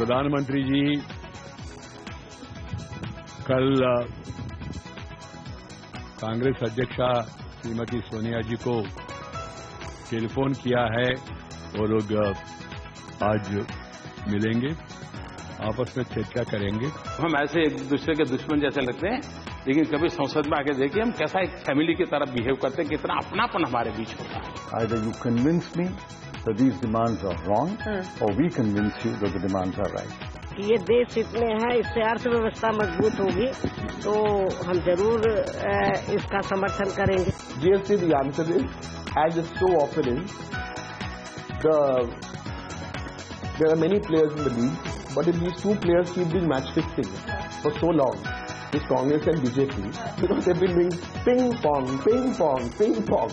प्रधानमंत्री जी कल कांग्रेस अध्यक्षा श्रीमती सोनिया जी को टेलीफोन किया है। वो लोग आज मिलेंगे, आपस में चर्चा करेंगे। हम ऐसे एक दूसरे के दुश्मन जैसे लगते हैं, लेकिन कभी संसद में आके देखिए हम कैसा एक फैमिली की तरह बिहेव करते हैं, कितना अपनापन हमारे बीच होता है। Either you convince me that these demands are wrong, or we convince you that the demands are right. ये देश इतने हैं, इससे अर्थव्यवस्था मजबूत होगी, तो हम जरूर इसका समर्थन करेंगे। GST, the answer is, as it so often is, there are many players in the league, but if these two players keep doing match fixing for so long, this Congress and BJP, because they've been doing ping pong, ping pong, ping pong.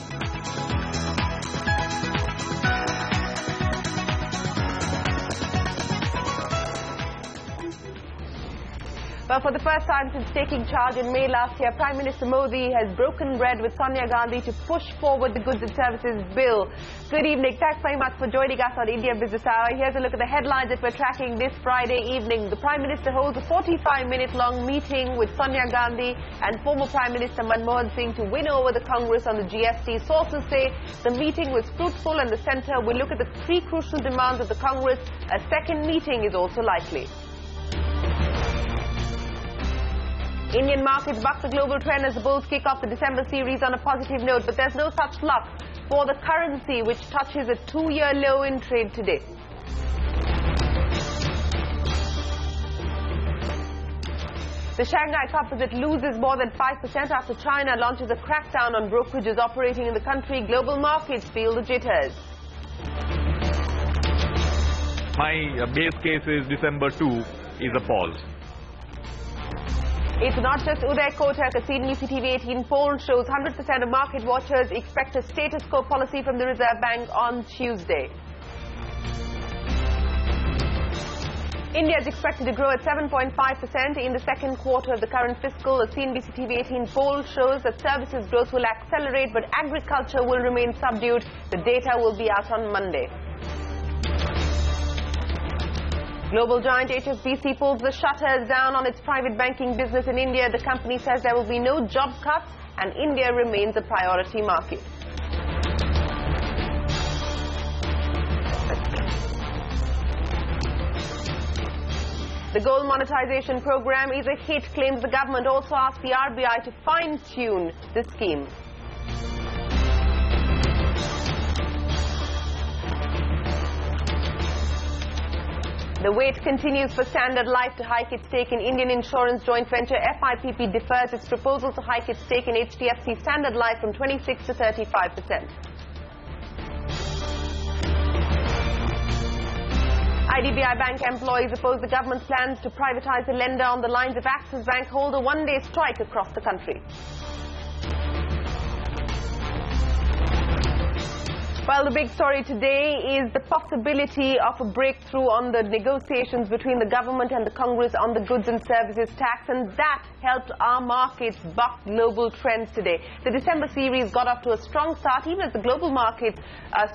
Well, for the first time since taking charge in May last year, Prime Minister Modi has broken bread with Sonia Gandhi to push forward the Goods and Services Bill. Good evening. Thanks very much for joining us on India Business Hour. Here's a look at the headlines that we're tracking this Friday evening. The Prime Minister holds a 45-minute-long meeting with Sonia Gandhi and former Prime Minister MANMOHAN Singh to win over the Congress on the GST. Sources say the meeting was fruitful and the centre will look at the three crucial demands of the Congress. A second meeting is also likely. Indian markets buck the global trend as the bulls kick off the December series on a positive note, but there's no such luck for the currency, which touches a two-year low in trade today. The Shanghai Composite loses more than 5% after China launches a crackdown on brokerages operating in the country. Global markets feel the jitters. My base case is December 2 is a pause. It's not just Uday Kotak. A CNBC TV 18 poll shows 100% of market watchers expect a status quo policy from the Reserve Bank on Tuesday. India is expected to grow at 7.5% in the second quarter of the current fiscal. A CNBC TV 18 poll shows that services growth will accelerate, but agriculture will remain subdued. The data will be out on Monday. Global giant HSBC pulls the shutters down on its private banking business in India. The company says there will be no job cuts and India remains a priority market. The gold monetization program is a hit, claims the government. Also asked the RBI to fine-tune the scheme. The wait continues for Standard Life to hike its stake in Indian insurance joint venture. FIPP defers its proposal to hike its stake in HDFC Standard Life from 26 to 35%. IDBI Bank employees oppose the government's plans to privatize the lender on the lines of Axis Bank hold a one-day strike across the country. Well, the big story today is the possibility of a breakthrough on the negotiations between the government and the Congress on the goods and services tax, and that helped our markets buck global trends today. The December series got off to a strong start, even as the global markets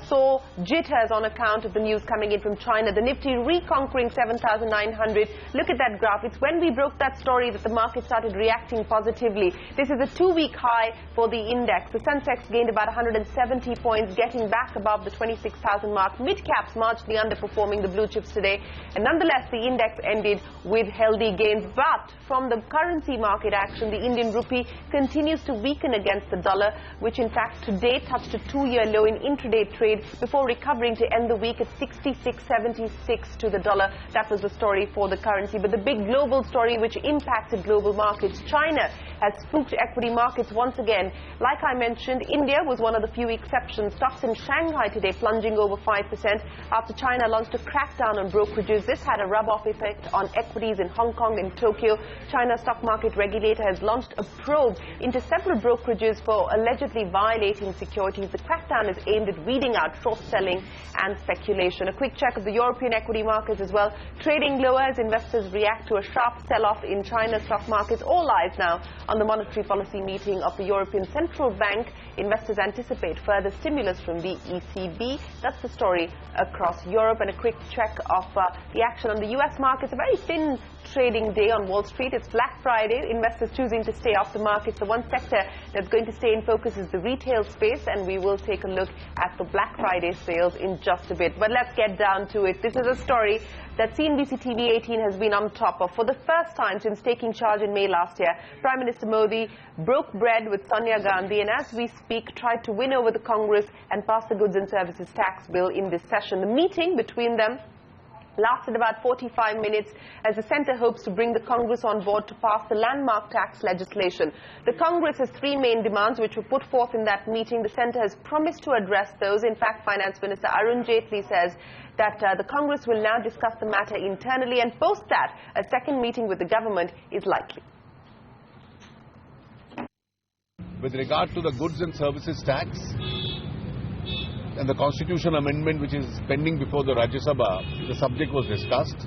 saw jitters on account of the news coming in from China. The Nifty reconquering 7,900. Look at that graph. It's when we broke that story that the market started reacting positively. This is a two-week high for the index. The Sensex gained about 170 points, getting back above the 26,000 mark. Mid-caps marginally underperforming the blue chips today, and nonetheless the index ended with healthy gains. But from the currency market action, the Indian rupee continues to weaken against the dollar, which in fact today touched a two-year low in intraday trade before recovering to end the week at 66.76 to the dollar. That was the story for the currency. But the big global story which impacted global markets, China has spooked equity markets once again. Like I mentioned, India was one of the few exceptions. Stocks in Shanghai today plunging over 5% after China launched a crackdown on brokerages. This had a rub-off effect on equities in Hong Kong and Tokyo. China's stock market regulator has launched a probe into several brokerages for allegedly violating securities. The crackdown is aimed at weeding out short selling and speculation. A quick check of the European equity markets as well. Trading lower as investors react to a sharp sell-off in China's stock markets. All eyes now on the monetary policy meeting of the European Central Bank. Investors anticipate further stimulus from the ECB. That's the story across Europe. And a quick check of the action on the US markets. A very thin trading day on Wall Street. It's Black Friday. Investors choosing to stay off the markets. The one sector that's going to stay in focus is the retail space, and we will take a look at the Black Friday sales in just a bit. But let's get down to it. This is a story that CNBC TV 18 has been on top of. For the first time since taking charge in May last year, Prime Minister Modi broke bread with Sonia Gandhi and as we speak tried to win over the Congress and pass the Goods and Services Tax Bill in this session. The meeting between them lasted about 45 minutes as the centre hopes to bring the Congress on board to pass the landmark tax legislation. The Congress has three main demands which were put forth in that meeting. The centre has promised to address those. In fact, Finance Minister Arun Jaitley says that the Congress will now discuss the matter internally, and post that, a second meeting with the government is likely. With regard to the Goods and Services Tax and the Constitution Amendment which is pending before the Rajya Sabha, the subject was discussed.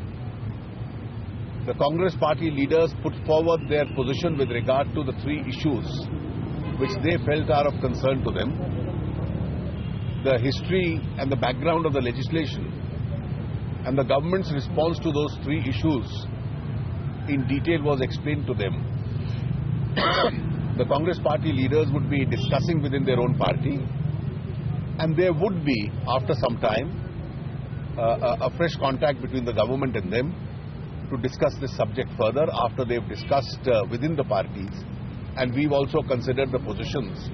The Congress party leaders put forward their position with regard to the three issues which they felt are of concern to them. The history and the background of the legislation and the government's response to those three issues in detail was explained to them. The Congress party leaders would be discussing within their own party, and there would be, after some time, a fresh contact between the government and them to discuss this subject further after they've discussed within the parties, and we've also considered the positions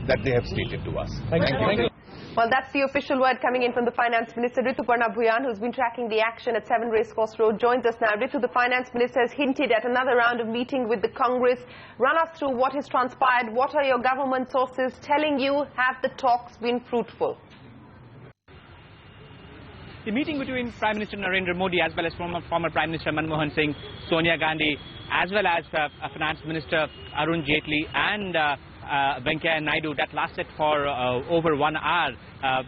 that they have stated to us. Thank you. Well, that's the official word coming in from the Finance Minister. Rituparna Bhuyan, who's been tracking the action at 7 Racecourse Road, joins us now. Ritu, the Finance Minister has hinted at another round of meeting with the Congress. Run us through what has transpired. What are your government sources telling you? Have the talks been fruitful? The meeting between Prime Minister Narendra Modi as well as former Prime Minister MANMOHAN Singh, Sonia Gandhi, as well as Finance Minister Arun Jaitley and Venkaiah Naidu, that lasted for over 1 hour.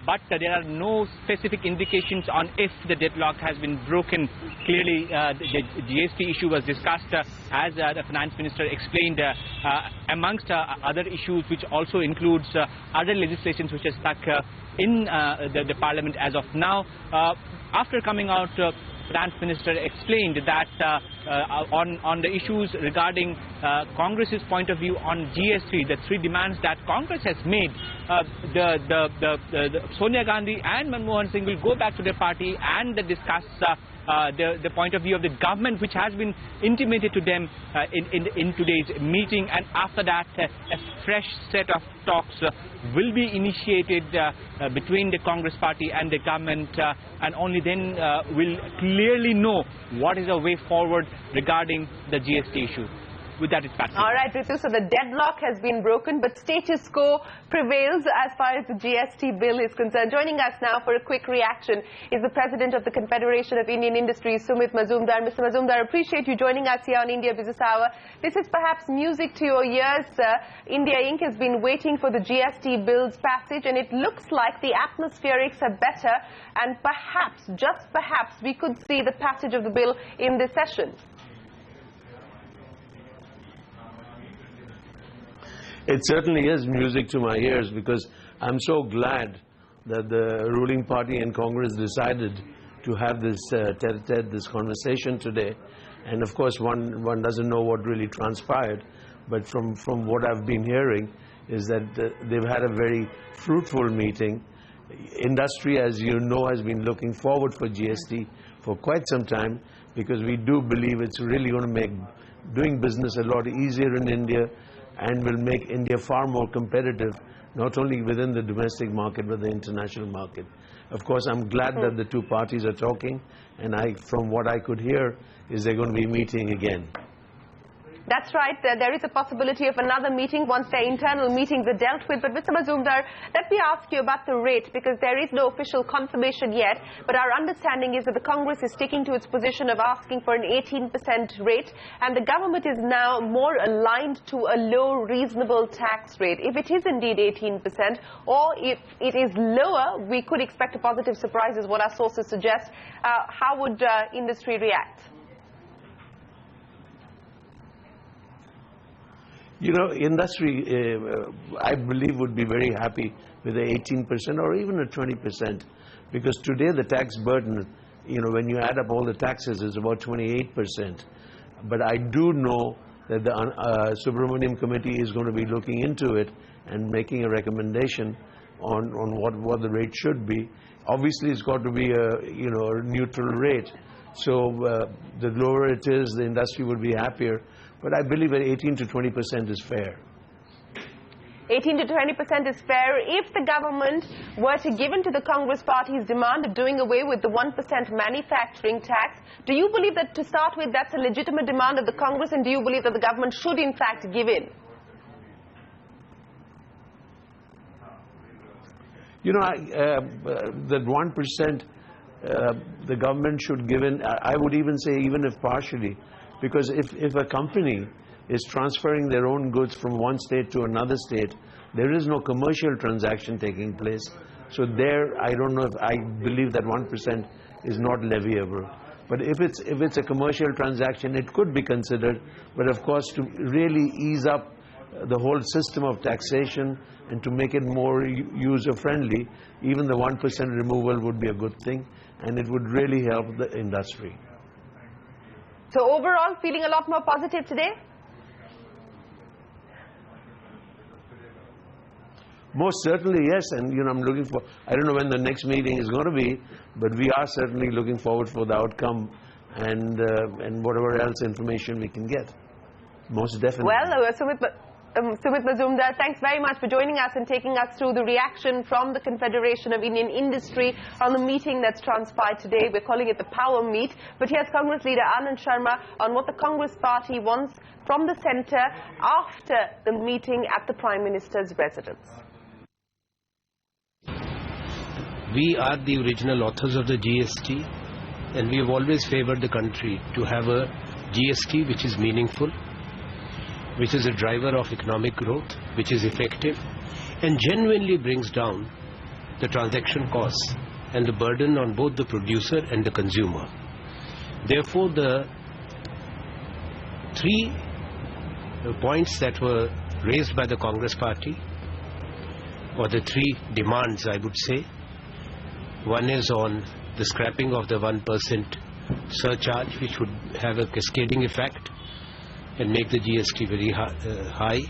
But there are no specific indications on if the deadlock has been broken. Clearly, the GST issue was discussed as the Finance Minister explained, amongst other issues, which also includes other legislations which are stuck in the Parliament as of now. After coming out, Finance Minister explained that on the issues regarding Congress's point of view on GST, the three demands that Congress has made, Sonia Gandhi and Manmohan Singh will go back to their party and discuss the point of view of the government, which has been intimated to them in today's meeting, and after that a fresh set of talks will be initiated between the Congress party and the government, and only then we'll clearly know what is the way forward regarding the GST issue. With that, it's back to you. All right, Ritu, so the deadlock has been broken, but status quo prevails as far as the GST bill is concerned. Joining us now for a quick reaction is the President of the Confederation of Indian Industries, Sumit Mazumdar. Mr. Mazumdar, appreciate you joining us here on India Business Hour. This is perhaps music to your ears, sir. India Inc. has been waiting for the GST bill's passage, and it looks like the atmospherics are better, and perhaps, just perhaps, we could see the passage of the bill in this session. It certainly is music to my ears, because I'm so glad that the ruling party and Congress decided to have this tete-a-tete, this conversation today. And of course, one doesn't know what really transpired, but from what I've been hearing is that they've had a very fruitful meeting. Industry, as you know, has been looking forward for GST for quite some time, because we do believe it's really going to make doing business a lot easier in India, and will make India far more competitive, not only within the domestic market, but the international market. Of course, I'm glad that the two parties are talking, and from what I could hear, is they're going to be meeting again. That's right. There is a possibility of another meeting once their internal meetings are dealt with. But Mr. Mazumdar, let me ask you about the rate, because there is no official confirmation yet. But our understanding is that the Congress is sticking to its position of asking for an 18% rate, and the government is now more aligned to a low reasonable tax rate. If it is indeed 18%, or if it is lower, we could expect a positive surprise, is what our sources suggest. How would industry react? You know, industry, I believe, would be very happy with a 18% or even a 20%, because today the tax burden, you know, when you add up all the taxes, is about 28%. But I do know that the Subramaniam committee is going to be looking into it and making a recommendation on what the rate should be. Obviously, it's got to be a neutral rate. So the lower it is, the industry will be happier. But I believe that 18 to 20% is fair. 18 to 20% is fair. If the government were to give in to the Congress party's demand of doing away with the 1% manufacturing tax, do you believe that, to start with, that's a legitimate demand of the Congress, and do you believe that the government should in fact give in? You know, that 1% the government should give in, I would even say even if partially, because if a company is transferring their own goods from one state to another state, there is no commercial transaction taking place. So there, I don't know if I believe that 1% is not leviable. But if it's a commercial transaction, it could be considered. But of course, to really ease up the whole system of taxation and to make it more user-friendly, even the 1% removal would be a good thing, and it would really help the industry. So overall, feeling a lot more positive today? Most certainly, yes. And you know, I'm looking for, I don't know when the next meeting is going to be, but we are certainly looking forward for the outcome and whatever else information we can get. Most definitely. Well, Sumit Mazumdar, thanks very much for joining us and taking us through the reaction from the Confederation of Indian Industry on the meeting that's transpired today. We're calling it the Power Meet. But here's Congress leader Anand Sharma on what the Congress party wants from the centre after the meeting at the Prime Minister's residence. We are the original authors of the GST, and we have always favoured the country to have a GST which is meaningful, which is a driver of economic growth, which is effective, and genuinely brings down the transaction costs and the burden on both the producer and the consumer. Therefore, the three points that were raised by the Congress party, or the three demands, I would say, one is on the scrapping of the 1% surcharge, which would have a cascading effect and make the GST very high.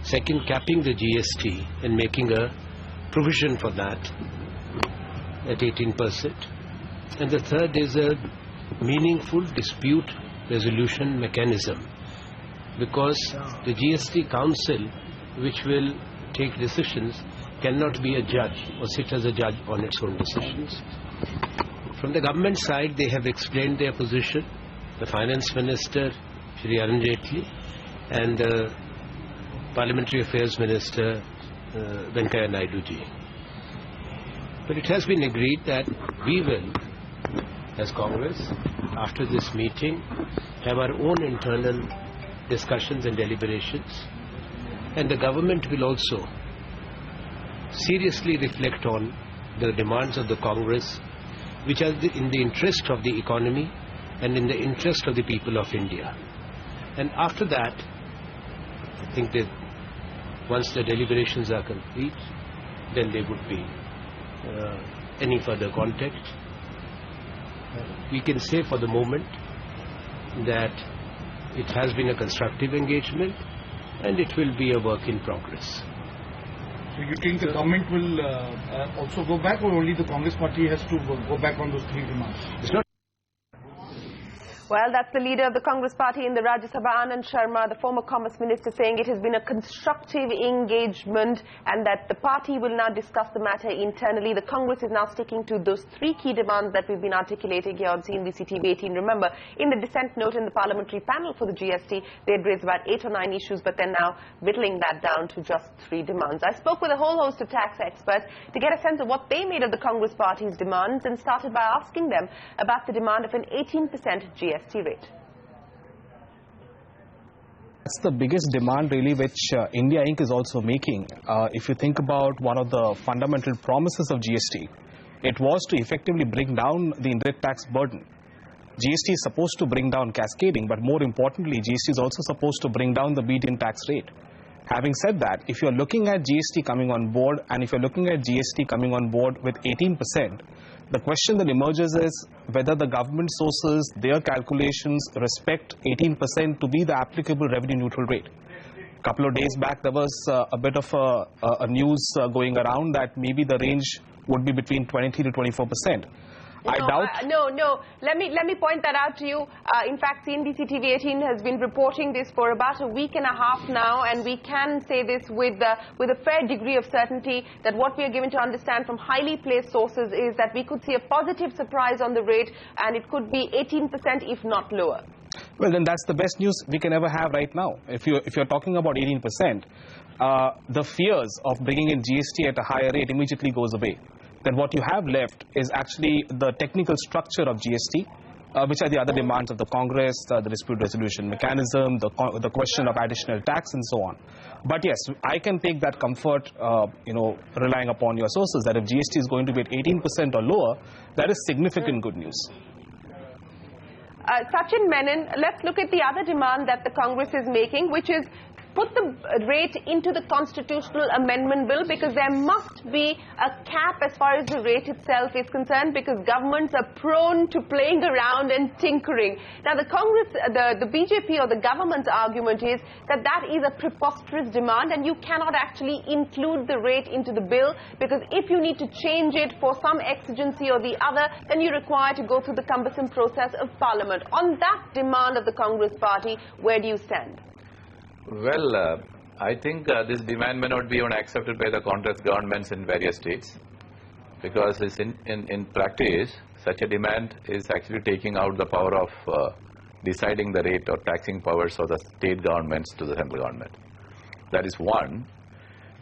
Second, capping the GST and making a provision for that at 18%. And the third is a meaningful dispute resolution mechanism, because the GST Council, which will take decisions, cannot be a judge or sit as a judge on its own decisions. From the government side, they have explained their position. The Finance Minister, Shri Arun Jaitley, and the Parliamentary Affairs Minister, Venkaiah Naidu ji. But it has been agreed that we will, as Congress, after this meeting, have our own internal discussions and deliberations, and the government will also seriously reflect on the demands of the Congress, which are in the interest of the economy and in the interest of the people of India. And after that, I think that once the deliberations are complete, then there would be any further contact. We can say for the moment that it has been a constructive engagement and it will be a work in progress. So you think the government will also go back, or only the Congress party has to go back on those three demands? It's not. Well, that's the leader of the Congress party in the Rajya Sabha, Anand Sharma, the former Commerce Minister, saying it has been a constructive engagement and that the party will now discuss the matter internally. The Congress is now sticking to those three key demands that we've been articulating here on CNBC TV 18. Remember, in the dissent note in the parliamentary panel for the GST, they had raised about 8 or 9 issues, but they're now whittling that down to just 3 demands. I spoke with a whole host of tax experts to get a sense of what they made of the Congress party's demands, and started by asking them about the demand of an 18% GST rate. That's the biggest demand really which India Inc. is also making. If you think about one of the fundamental promises of GST, it was to effectively bring down the indirect tax burden. GST is supposed to bring down cascading, but more importantly, GST is also supposed to bring down the median tax rate. Having said that, if you're looking at GST coming on board, and if you're looking at GST coming on board with 18%, the question that emerges is whether the government sources, their calculations respect 18% to be the applicable revenue neutral rate. A couple of days back, there was a bit of a news going around that maybe the range would be between 23 to 24%. I doubt. No. Let me point that out to you. In fact, CNBC TV 18 has been reporting this for about a week and a half now, and we can say this with a fair degree of certainty that what we are given to understand from highly placed sources is that we could see a positive surprise on the rate, and it could be 18% if not lower. Well, then that's the best news we can ever have right now. If you're talking about 18%, the fears of bringing in GST at a higher rate immediately goes away. Then what you have left is actually the technical structure of GST, which are the other demands of the Congress, the dispute resolution mechanism, the question of additional tax and so on. But yes, I can take that comfort, relying upon your sources, that if GST is going to be at 18% or lower, that is significant good news. Sachin Menon, let's look at the other demand that the Congress is making, which is put the rate into the constitutional amendment bill, because there must be a cap as far as the rate itself is concerned, because governments are prone to playing around and tinkering. Now, the Congress, the BJP or the government's argument is that that is a preposterous demand and you cannot actually include the rate into the bill, because if you need to change it for some exigency or the other, then you require to go through the cumbersome process of Parliament. On that demand of the Congress party, where do you stand? Well, I think this demand may not be even accepted by the Congress governments in various states, because in practice, such a demand is actually taking out the power of deciding the rate or taxing powers of the state governments to the central government. That is one.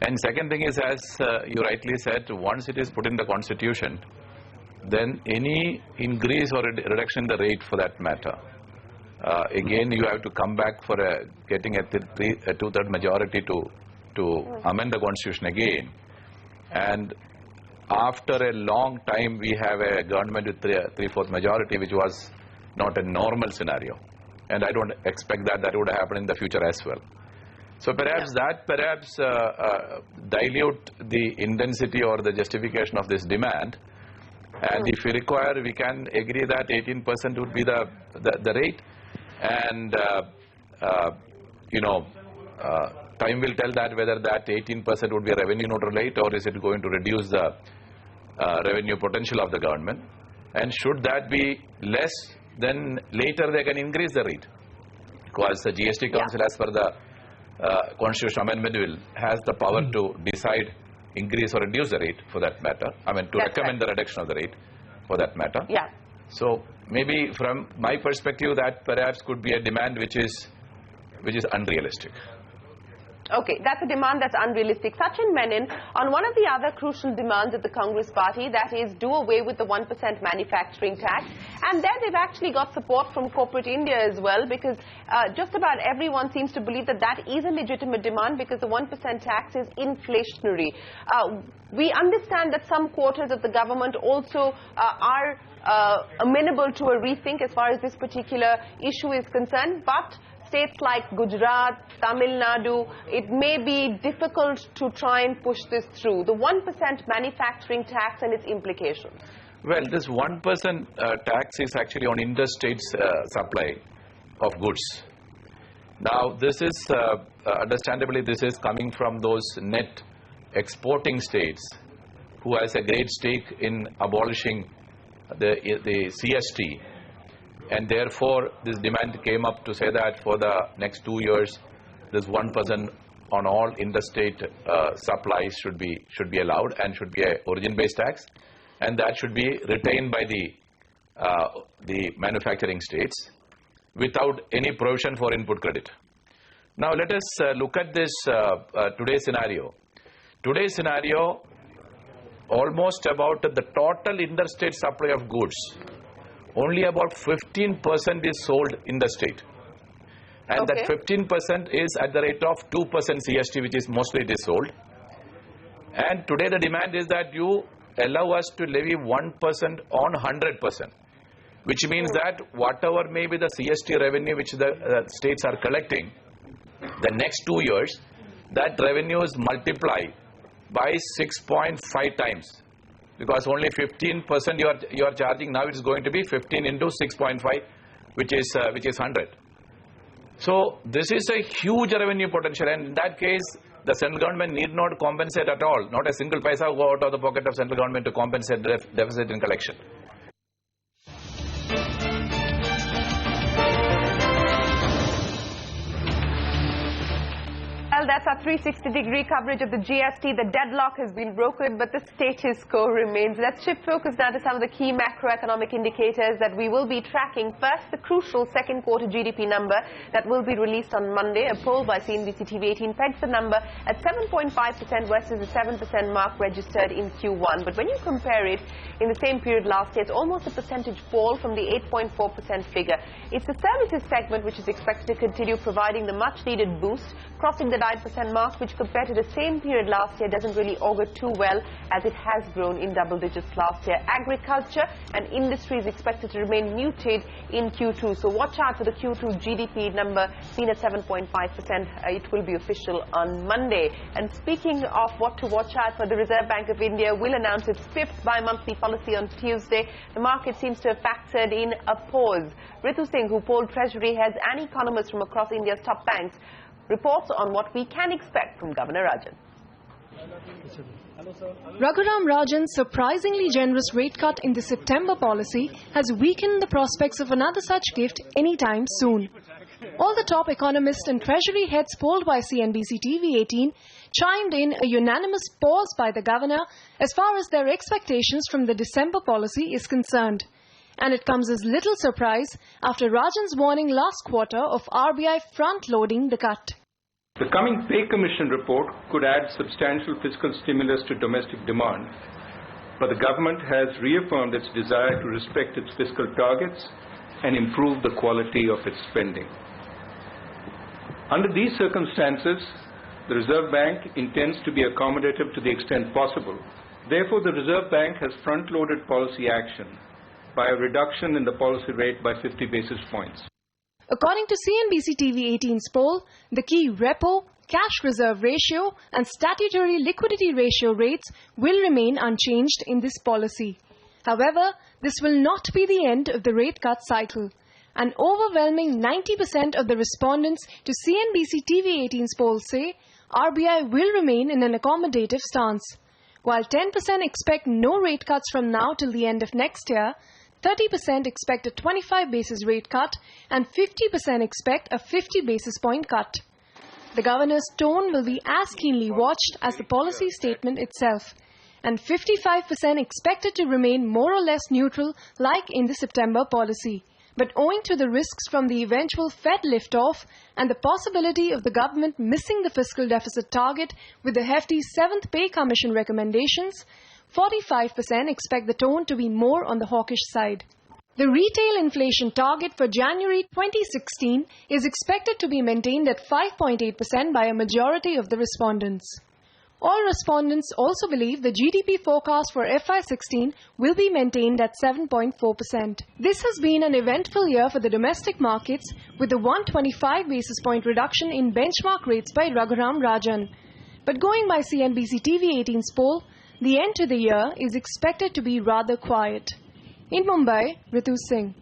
And second thing is, as you rightly said, once it is put in the constitution, then any increase or reduction in the rate for that matter, again you have to come back for getting a two-third majority to amend the constitution again. And after a long time we have a government with three-fourth majority, which was not a normal scenario, and I don't expect that would happen in the future as well. So perhaps dilute the intensity or the justification of this demand, and if we require, we can agree that 18% would be the rate. And time will tell that whether that 18% would be a revenue neutral rate, or is it going to reduce the revenue potential of the government. And should that be less, then later they can increase the rate, because the GST Council, as per the Constitutional Amendment Bill, has the power to decide increase or reduce the rate for that matter. I mean, to recommend the reduction of the rate for that matter. Yeah. So maybe from my perspective, that perhaps could be a demand which is unrealistic. Okay, that's a demand that's unrealistic. Sachin Menon, on one of the other crucial demands of the Congress party, that is do away with the 1% manufacturing tax. And there they've actually got support from corporate India as well, because just about everyone seems to believe that that is a legitimate demand, because the 1% tax is inflationary. We understand that some quarters of the government also are amenable to a rethink as far as this particular issue is concerned, but states like Gujarat, Tamil Nadu, it may be difficult to try and push this through. The 1% manufacturing tax and its implications. Well, this 1% tax is actually on interstate supply of goods. Now, this is, understandably, this is coming from those net exporting states who has a great stake in abolishing the CST. And therefore, this demand came up to say that for the next 2 years, this 1% on all interstate supplies should be allowed, and should be an origin-based tax, and that should be retained by the manufacturing states without any provision for input credit. Now, let us look at this today's scenario. Today's scenario, almost about the total interstate supply of goods, only about 15% is sold in the state. And that 15% is at the rate of 2% CST, which is mostly it is sold. And today the demand is that you allow us to levy 1% on 100%. which means that whatever may be the CST revenue which the states are collecting, the next 2 years, that revenue is multiplied by 6.5 times. Because only 15% you are charging, now it's going to be 15 into 6.5, which is 100. So this is a huge revenue potential, and in that case, the central government need not compensate at all. Not a single paisa go out of the pocket of central government to compensate the deficit in collection. Well, that's our 360-degree coverage of the GST. The deadlock has been broken, but the status quo remains. Let's shift focus now to some of the key macroeconomic indicators that we will be tracking. First, the crucial second quarter GDP number that will be released on Monday. A poll by CNBC TV 18 pegs the number at 7.5% versus the 7% mark registered in Q1. But when you compare it in the same period last year, it's almost a percentage fall from the 8.4% figure. It's the services segment which is expected to continue providing the much-needed boost, crossing the 9% mark, which compared to the same period last year doesn't really augur too well, as it has grown in double digits last year. Agriculture and industry is expected to remain muted in Q2. So watch out for the Q2 GDP number seen at 7.5%. It will be official on Monday. And speaking of what to watch out for, the Reserve Bank of India will announce its fifth bi-monthly policy on Tuesday. The market seems to have factored in a pause. Ritu Singh, who polled Treasury heads and economists from across India's top banks, reports on what we can expect from Governor Rajan. Raghuram Rajan's surprisingly generous rate cut in the September policy has weakened the prospects of another such gift anytime soon. All the top economists and Treasury heads polled by CNBC TV 18 chimed in a unanimous pause by the governor as far as their expectations from the December policy is concerned. And it comes as little surprise after Rajan's warning last quarter of RBI front-loading the cut. The coming pay commission report could add substantial fiscal stimulus to domestic demand, but the government has reaffirmed its desire to respect its fiscal targets and improve the quality of its spending. Under these circumstances, the Reserve Bank intends to be accommodative to the extent possible. Therefore, the Reserve Bank has front-loaded policy action by a reduction in the policy rate by 50 basis points. According to CNBC TV 18's poll, the key repo, cash reserve ratio and statutory liquidity ratio rates will remain unchanged in this policy. However, this will not be the end of the rate cut cycle. An overwhelming 90% of the respondents to CNBC TV 18's poll say RBI will remain in an accommodative stance. While 10% expect no rate cuts from now till the end of next year, 30% expect a 25 basis rate cut and 50% expect a 50 basis point cut. The governor's tone will be as keenly watched as the policy statement itself, and 55% expected to remain more or less neutral like in the September policy. But owing to the risks from the eventual Fed liftoff and the possibility of the government missing the fiscal deficit target with the hefty 7th Pay Commission recommendations, 45% expect the tone to be more on the hawkish side. The retail inflation target for January 2016 is expected to be maintained at 5.8% by a majority of the respondents. All respondents also believe the GDP forecast for FY16 will be maintained at 7.4%. This has been an eventful year for the domestic markets with a 125 basis point reduction in benchmark rates by Raghuram Rajan. But going by CNBC TV 18's poll, the end to the year is expected to be rather quiet. In Mumbai, Ritu Singh.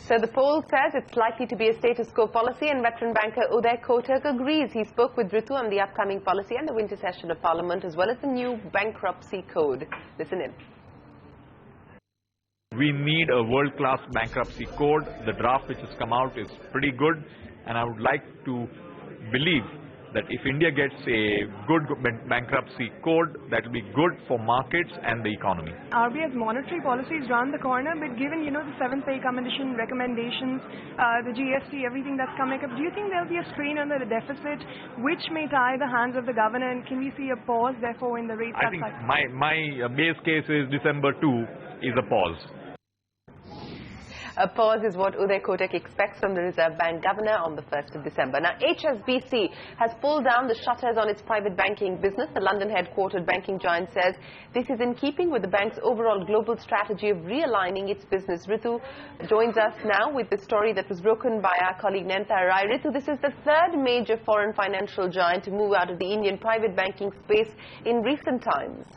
So the poll says it's likely to be a status quo policy, and veteran banker Uday Kotak agrees. He spoke with Ritu on the upcoming policy and the winter session of Parliament, as well as the new bankruptcy code. Listen in. We need a world-class bankruptcy code. The draft which has come out is pretty good, and I would like to believe that if India gets a good bankruptcy code, that will be good for markets and the economy. RBI's monetary policy is round the corner, but given, the 7th Pay Commission recommendations, the GST, everything that's coming up, do you think there'll be a strain on the deficit, which may tie the hands of the governor, and can we see a pause, therefore, in the rate cut cycle? I think my base case is December 2 is a pause. A pause is what Uday Kotak expects from the Reserve Bank Governor on the 1st of December. Now, HSBC has pulled down the shutters on its private banking business. The London-headquartered banking giant says this is in keeping with the bank's overall global strategy of realigning its business. Ritu joins us now with the story that was broken by our colleague Nenta Rai. Ritu, this is the third major foreign financial giant to move out of the Indian private banking space in recent times.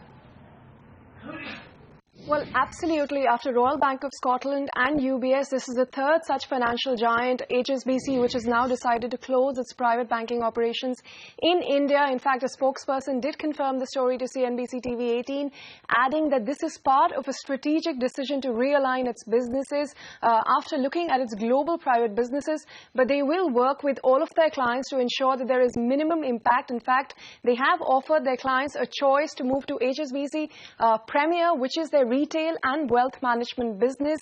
Well, absolutely. After Royal Bank of Scotland and UBS, this is the third such financial giant, HSBC, which has now decided to close its private banking operations in India. In fact, a spokesperson did confirm the story to CNBC TV 18, adding that this is part of a strategic decision to realign its businesses after looking at its global private businesses. But they will work with all of their clients to ensure that there is minimum impact. In fact, they have offered their clients a choice to move to HSBC Premier, which is their retail and wealth management business.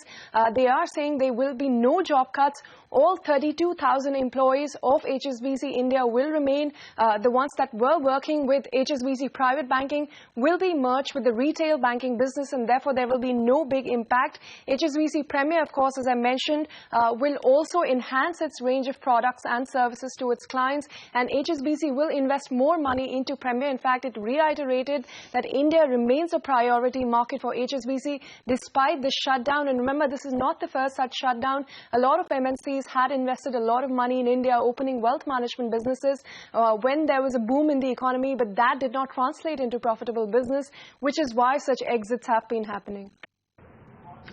They are saying there will be no job cuts. All 32,000 employees of HSBC India will remain. The ones that were working with HSBC private banking will be merged with the retail banking business, and therefore there will be no big impact. HSBC Premier, of course, as I mentioned, will also enhance its range of products and services to its clients, and HSBC will invest more money into Premier. In fact, it reiterated that India remains a priority market for HSBC despite the shutdown. And remember, this is not the first such shutdown. A lot of MNCs had invested a lot of money in India opening wealth management businesses when there was a boom in the economy, but that did not translate into profitable business, which is why such exits have been happening.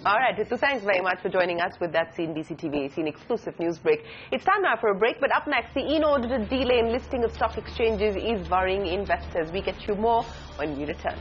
All right, Ritu, thanks very much for joining us with that CNBC TV 18 exclusive news break. It's time now for a break, but up next, the in-order delay in listing of stock exchanges is worrying investors. We get you more when we return.